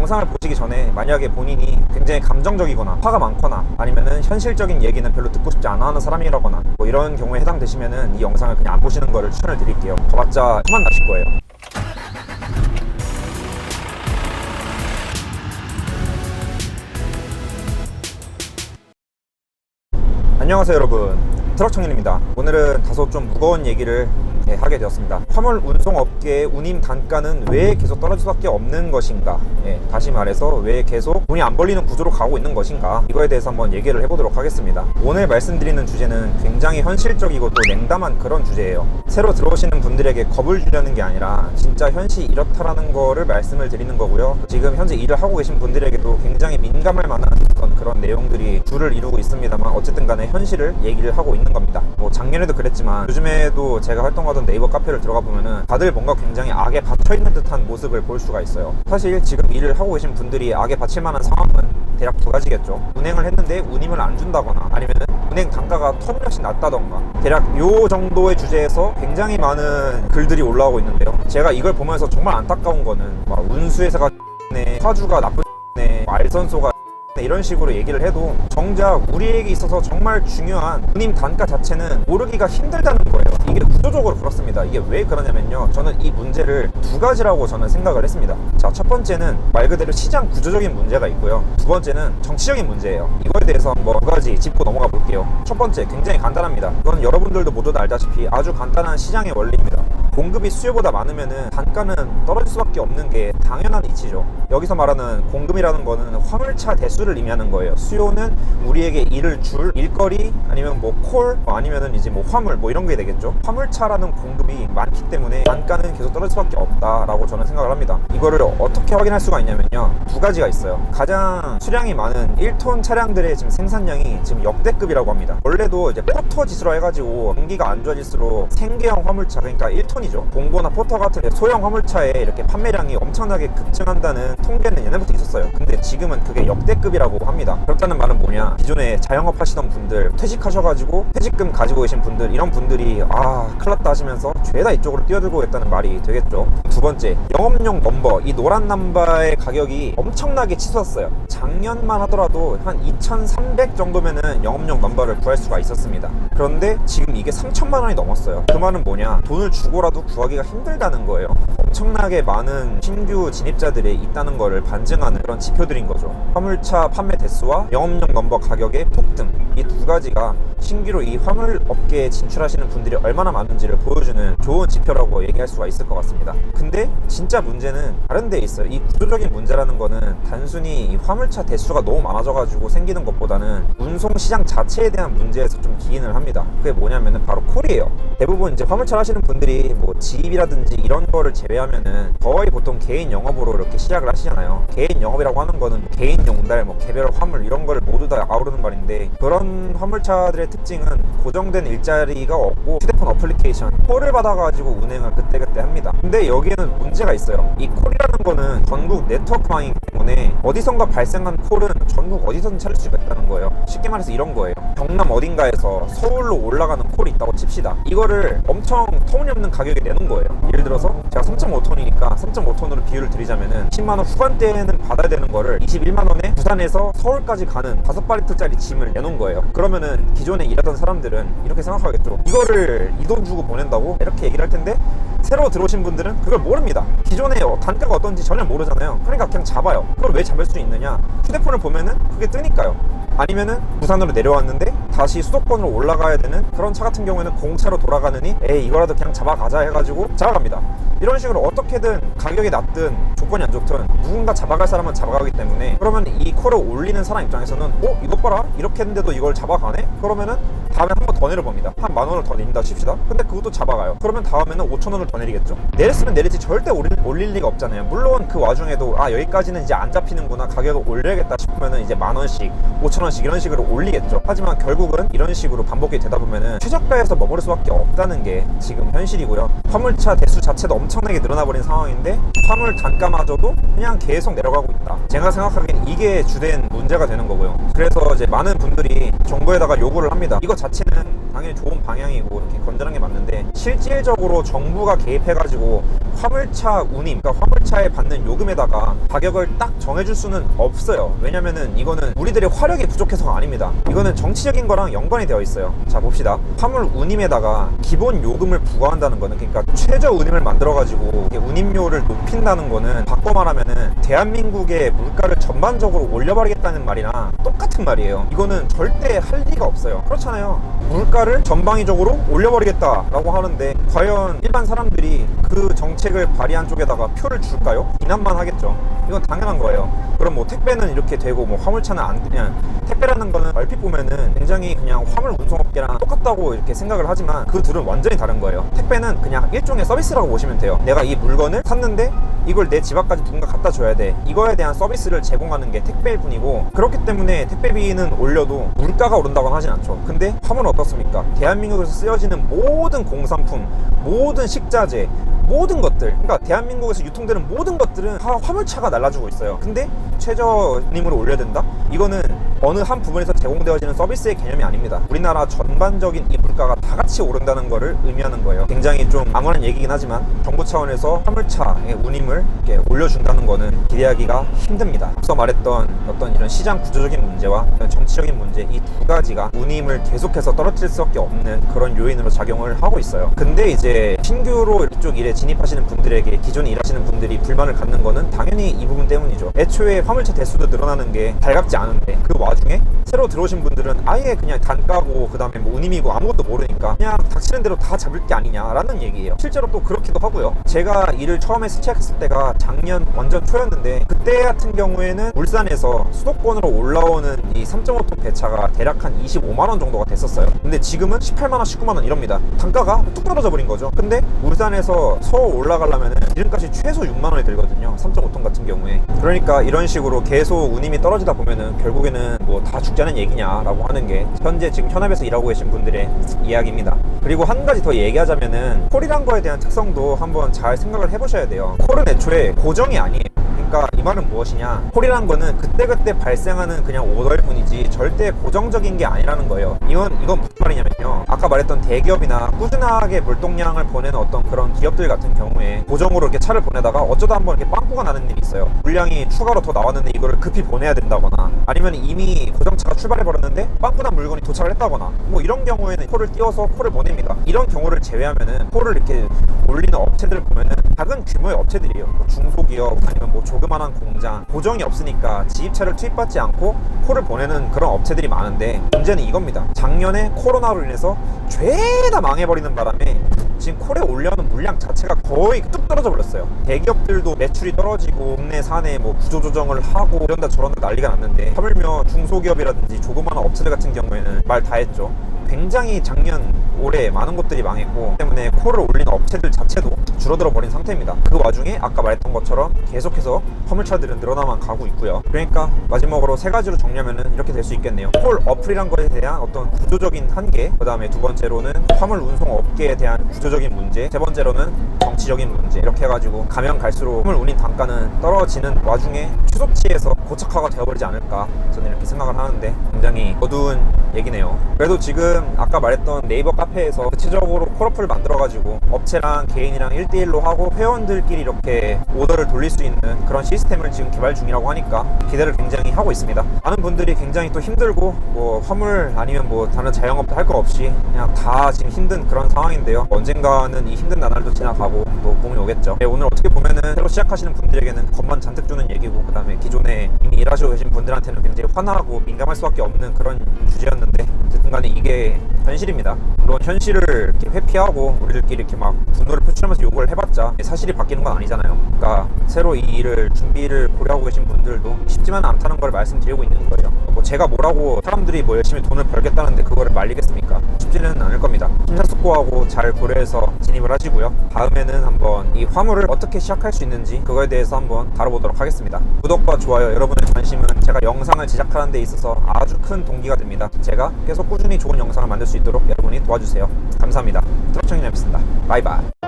영상을 보시기 전에 만약에 본인이 굉장히 감정적이거나 화가 많거나 아니면은 현실적인 얘기는 별로 듣고 싶지 않아 하는 사람이라거나 뭐 이런 경우에 해당되시면은 이 영상을 그냥 안 보시는 거를 추천을 드릴게요. 봐봤자 화만 나실 거예요. 안녕하세요 여러분, 트럭청년입니다. 오늘은 다소 좀 무거운 얘기를 하게 되었습니다. 화물 운송업계의 운임 단가는 왜 계속 떨어질 수밖에 없는 것인가, 다시 말해서 왜 계속 돈이 안 벌리는 구조로 가고 있는 것인가, 이거에 대해서 한번 얘기를 해보도록 하겠습니다. 오늘 말씀드리는 주제는 굉장히 현실적이고 또 냉담한 그런 주제예요. 새로 들어오시는 분들에게 겁을 주려는 게 아니라 진짜 현실이 이렇다라는 거를 말씀을 드리는 거고요. 지금 현재 일을 하고 계신 분들에게도 굉장히 민감할 만한 그런 내용들이 줄을 이루고 있습니다만 어쨌든 간에 현실을 얘기를 하고 있는 겁니다. 뭐 작년에도 그랬지만 요즘에도 제가 활동하던 네이버 카페를 들어가 보면은 다들 뭔가 굉장히 악에 받쳐있는 듯한 모습을 볼 수가 있어요. 사실 지금 일을 하고 계신 분들이 악에 받칠 만한 상황은 대략 두 가지겠죠. 운행을 했는데 운임을 안 준다거나 아니면은 운행 단가가 터무니없이 낮다던가, 대략 요 정도의 주제에서 굉장히 많은 글들이 올라오고 있는데요. 제가 이걸 보면서 정말 안타까운 거는 막 운수회사가 화주가 나쁜 알선소가 이런 식으로 얘기를 해도 정작 우리에게 있어서 정말 중요한 운임 단가 자체는 모르기가 힘들다는 거예요. 이게 구조적으로 그렇습니다. 이게 왜 그러냐면요, 저는 이 문제를 두 가지라고 저는 생각을 했습니다. 자, 첫 번째는 말 그대로 시장 구조적인 문제가 있고요, 두 번째는 정치적인 문제예요. 이거에 대해서 한번 두 가지 짚고 넘어가 볼게요. 첫 번째, 굉장히 간단합니다. 이건 여러분들도 모두 알다시피 아주 간단한 시장의 원리입니다. 공급이 수요보다 많으면은 단가는 떨어질 수밖에 없는 게 당연한 이치죠. 여기서 말하는 공급이라는 거는 화물차 대수를 의미하는 거예요. 수요는 우리에게 일을 줄 일거리, 아니면 뭐 콜, 아니면은 이제 뭐 화물, 뭐 이런 게 되겠죠. 화물차라는 공급이 많기 때문에 단가는 계속 떨어질 수밖에 없다라고 저는 생각을 합니다. 이거를 어떻게 확인할 수가 있냐면요, 두 가지가 있어요. 가장 수량이 많은 1톤 차량들의 지금 생산량이 지금 역대급이라고 합니다. 원래도 이제 포터 지수로 해가지고 경기가 안 좋아질수록 생계형 화물차, 그러니까 1톤 봉고나 포터 같은 소형 화물차에 이렇게 판매량이 엄청나게 급증한다는 통계는 옛날부터 있었어요. 근데 지금은 그게 역대급이라고 합니다. 그렇다는 말은 뭐냐, 기존에 자영업 하시던 분들, 퇴직하셔가지고 퇴직금 가지고 계신 분들, 이런 분들이 큰일났다 하시면서 죄다 이쪽으로 뛰어들고 있다는 말이 되겠죠. 두 번째, 영업용 넘버, 이 노란 남바의 가격이 엄청나게 치솟았어요. 작년만 하더라도 한 2,300 정도면은 영업용 넘버를 구할 수가 있었습니다. 그런데 지금 이게 3,000만 원이 넘었어요. 그 말은 뭐냐, 돈을 주고라도 구하기가 힘들다는 거예요. 엄청나게 많은 신규 진입자들이 있다는 거를 반증하는 그런 지표들인 거죠. 화물차 판매 대수와 영업용 넘버 가격의 폭등, 이 두 가지가 신규로 이 화물 업계에 진출하시는 분들이 얼마나 많은지를 보여주는 좋은 지표라고 얘기할 수가 있을 것 같습니다. 근데 진짜 문제는 다른 데 있어요. 이 구조적인 문제라는 거는 단순히 이 화물차 대수가 너무 많아져가지고 생기는 것보다는 운송 시장 자체에 대한 문제에서 좀 기인을 합니다. 그게 뭐냐면은 바로 콜이에요. 대부분 이제 화물차 하시는 분들이 뭐 지입이라든지 이런 거를 제외하면은 거의 보통 개인 영업으로 이렇게 시작을 하시잖아요. 개인 영업이라고 하는 거는 개인 용달, 뭐 개별 화물 이런 거를 모두 다 아우르는 말인데, 그런 화물차들의 특징은 고정된 일자리가 없고 휴대폰 어플리케이션 콜을 받아가지고 운행을 그때그때 합니다. 근데 여기에는 문제가 있어요. 이 콜이라는 거는 전국 네트워크망이기 때문에 어디선가 발생한 콜은 전국 어디서든 찾을 수가 있다는 거예요. 쉽게 말해서 이런 거예요. 경남 어딘가에서 서울로 올라가는 콜이 있다고 칩시다. 이거를 엄청 터무니없는 가격에 내놓은 거예요. 예를 들어서 제가 3.5톤이니까 3.5톤으로 비율을 드리자면은 10만원 후반대에는 받아야 되는 거를 21만원에 부산에서 서울까지 가는 5팔레트짜리 짐을 내놓은 거예요. 그러면은 기존에 일하던 사람들은 이렇게 생각하겠죠. 이거를 이 돈 주고 보낸다고? 이렇게 얘기를 할 텐데, 새로 들어오신 분들은 그걸 모릅니다. 기존에 단가가 어떤지 전혀 모르잖아요. 그러니까 그냥 잡아요. 그걸 왜 잡을 수 있느냐, 휴대폰을 보면은 그게 뜨니까요. 아니면은 부산으로 내려왔는데 다시 수도권으로 올라가야 되는 그런 차 같은 경우에는 공차로 돌아가느니 이거라도 그냥 잡아가자 해가지고 잡아갑니다. 이런 식으로 어떻게든 가격이 낮든 조건이 안 좋든 누군가 잡아갈 사람은 잡아가기 때문에, 그러면 이 콜을 올리는 사람 입장에서는 이것 봐라, 이렇게 했는데도 이걸 잡아가네? 그러면은 다음에 한 번 더 내려봅니다. 한 10,000원을 더 내린다 칩시다. 근데 그것도 잡아가요. 그러면 다음에는 5,000원을 더 내리겠죠. 내렸으면 내리지 절대 올릴 리가 없잖아요. 물론 그 와중에도 여기까지는 이제 안 잡히는구나, 가격을 올려야겠다 싶으면은 이제 10,000원씩 5,000원씩 이런 식으로 올리겠죠. 하지만 결국은 이런 식으로 반복이 되다 보면은 최저가에서 머무를 수밖에 없다는 게 지금 현실이고요. 화물차 대수 자체도 엄청나게 늘어나버린 상황인데 화물 단가마저도 그냥 계속 내려가고 있다. 제가 생각하기엔 이게 주된 문제가 되는 거고요. 그래서 이제 많은 분들이 정부에다가 요구를 합니다. 이거 자체는 당연히 좋은 방향이고 이렇게 건전한 게 맞는데, 실질적으로 정부가 개입해가지고 화물차 운임, 그러니까 화물차에 받는 요금에다가 가격을 딱 정해줄 수는 없어요. 왜냐면은 이거는 우리들의 화력이 부족해서가 아닙니다. 이거는 정치적인 거랑 연관이 되어 있어요. 자, 봅시다. 화물 운임에다가 기본 요금을 부과한다는 거는, 그러니까 최저 운임을 만들어가지고 운임료를 높인다는 거는 바꿔 말하면은 대한민국의 물가를 전반적으로 올려버리겠다는 말이나 똑같은 말이에요. 이거는 절대 할 리가 없어요. 그렇잖아요. 물가를 전방위적으로 올려버리겠다라고 하는데 과연 일반 사람들이 그 정책을 발의한 쪽에다가 표를 줄까요? 비난만 하겠죠. 이건 당연한 거예요. 그럼 뭐 택배는 이렇게 되고 뭐 화물차는 안 그냥, 택배라는 거는 얼핏 보면은 굉장히 그냥 화물 운송업계랑 똑같다고 이렇게 생각을 하지만 그 둘은 완전히 다른 거예요. 택배는 그냥 일종의 서비스라고 보시면 돼요. 내가 이 물건을 샀는데 이걸 내 집 앞까지 누군가 갖다 줘야 돼. 이거에 대한 서비스를 제공하는 게 택배일 뿐이고, 그렇기 때문에 택배비는 올려도 물가가 오른다고는 하진 않죠. 근데 화물은 어떻습니까? 대한민국에서 쓰여지는 모든 공산품, 모든 식자재, 모든 것들, 그러니까 대한민국에서 유통되는 모든 것들은 다 화물차가 날라주고 있어요. 근데 최저임으로 올려야 된다? 이거는 어느 한 부분에서 제공되어지는 서비스의 개념이 아닙니다. 우리나라 전반적인 이 물가가 다 같이 오른다는 것을 의미하는 거예요. 굉장히 좀 암울한 얘기긴 하지만 정부 차원에서 화물차의 운임을 이렇게 올려준다는 거는 기대하기가 힘듭니다. 앞서 말했던 어떤 이런 시장 구조적인 문제와 정치적인 문제, 이 두 가지가 운임을 계속해서 떨어뜨릴 수밖에 없는 그런 요인으로 작용을 하고 있어요. 근데 이제 신규로 이쪽 일에 진입하시는 분들에게, 기존에 일하시는 분들이 불만을 갖는 거는 당연히 이 부분 때문이죠. 애초에 화물차 대수도 늘어나는 게 달갑지 않은데 그 와중에 새로 들어오신 분들은 아예 그냥 단가고 그 다음에 뭐 운임이고 아무것도 모르니까 그냥 닥치는 대로 다 잡을 게 아니냐라는 얘기예요. 실제로 또 그렇기도 하고요. 제가 일을 처음에 시작했을 때가 작년 완전 초였는데, 그때 같은 경우에는 울산에서 수도권으로 올라오는 이 3.5톤 배차가 대략 한 25만원 정도가 됐었어요. 근데 지금은 18만원, 19만원 이럽니다. 단가가 뚝 떨어져 버린 거죠. 근데 울산에서 서울 올라가려면 기름값이 최소 6만원이 들거든요. 3.5톤 같은 경우에. 그러니까 이런 식으로 계속 운임이 떨어지다 보면은 결국에는 뭐 다 죽자는 얘기냐라고 하는 게 현재 지금 현업에서 일하고 계신 분들의 이야기입니다. 그리고 한 가지 더 얘기하자면은 콜이란 거에 대한 특성도 한번 잘 생각을 해보셔야 돼요. 콜은 애초에 고정이 아니에요. 그러니까 이 말은 무엇이냐, 콜이란 거는 그때그때 발생하는 그냥 오더일 뿐이지 절대 고정적인 게 아니라는 거예요. 이건 무슨 말이냐면요, 아까 말했던 대기업이나 꾸준하게 물동량을 보내는 어떤 그런 기업들 같은 경우에 고정으로 이렇게 차를 보내다가 어쩌다 한번 이렇게 빵꾸가 나는 일이 있어요. 물량이 추가로 더 나왔는데 이거를 급히 보내야 된다거나, 아니면 이미 고정차가 출발해 버렸는데 빵꾸난 물건이 도착을 했다거나, 뭐 이런 경우에는 콜을 띄워서 콜을 보냅니다. 이런 경우를 제외하면은 콜을 이렇게 올리는 업체들을 보면은 작은 규모의 업체들이에요. 뭐 중소기업 아니면 뭐 조그만한 공장, 고정이 없으니까 지입차를 투입받지 않고 콜을 보내는 그런 업체들이 많은데, 문제는 이겁니다. 작년에 코로나로 인해서 죄다 망해버리는 바람에 지금 콜에 올려놓은 물량 자체가 거의 뚝 떨어져 버렸어요. 대기업들도 매출이 떨어지고 국내 사내 뭐 구조조정을 하고 이런다 저런다 난리가 났는데, 하물며 중소기업이라든지 조그마한 업체들 같은 경우에는 말 다 했죠. 굉장히 작년 올해 많은 곳들이 망했고, 때문에 콜을 올린 업체들 자체도 줄어들어 버린 상태입니다. 그 와중에 아까 말했던 것처럼 계속해서 화물차들은 늘어나만 가고 있고요. 그러니까 마지막으로 세 가지로 정리하면 이렇게 될 수 있겠네요. 콜 어플이란 것에 대한 어떤 구조적인 한계, 그 다음에 두 번째로는 화물 운송 업계에 대한 구조적인 문제, 세 번째로는 정치적인 문제, 이렇게 해가지고 가면 갈수록 화물 운임 단가는 떨어지는 와중에 추석치에서 고착화가 되어버리지 않을까, 저는 이렇게 생각을 하는데 굉장히 어두운 얘기네요. 그래도 지금 아까 말했던 네이버 카페에서 구체적으로 콜어플을 만들어가지고 업체랑 개인이랑 1대1로 하고 회원들끼리 이렇게 오더를 돌릴 수 있는 그런 시스템을 지금 개발 중이라고 하니까 기대를 굉장히 하고 있습니다. 많은 분들이 굉장히 또 힘들고 뭐 화물 아니면 뭐 다른 자영업도 할 거 없이 그냥 다 지금 힘든 그런 상황인데요. 언젠가는 이 힘든 나날도 지나가고 또 봄이 오겠죠. 네, 오늘 어떻게 보면은 새로 시작하시는 분들에게는 겁만 잔뜩 주는 얘기고, 그 다음에 기존에 이미 일하시고 계신 분들한테는 굉장히 화나고 민감할 수밖에 없는 그런 주제였는데, 어쨌든 간에 이게 현실입니다. 물론 현실을 이렇게 회피하고 우리들끼리 이렇게 막 분노를 표출하면서 요구를 해봤자 사실이 바뀌는 건 아니잖아요. 그러니까 새로 이 일을 준비를 고려하고 계신 분들도 쉽지만 않다는 걸 말씀드리고 있는 거예요. 뭐 제가 뭐라고 사람들이 뭐 열심히 돈을 벌겠다는데 그거를 말리겠습니까? 쉽지는 않을 겁니다. 심사숙고하고 잘 고려해서 진입을 하시고요. 다음에는 한번 이 화물을 어떻게 시작할 수 있는지 그거에 대해서 한번 다뤄보도록 하겠습니다. 구독과 좋아요, 여러분의 관심은 제가 영상을 제작하는 데 있어서 아주 큰 동기가 됩니다. 제가 계속 꾸준히 좋은 영상을 만들 수 있도록 여러분이 도와주세요. 감사합니다. 트럭청이었습니다. 바이바이.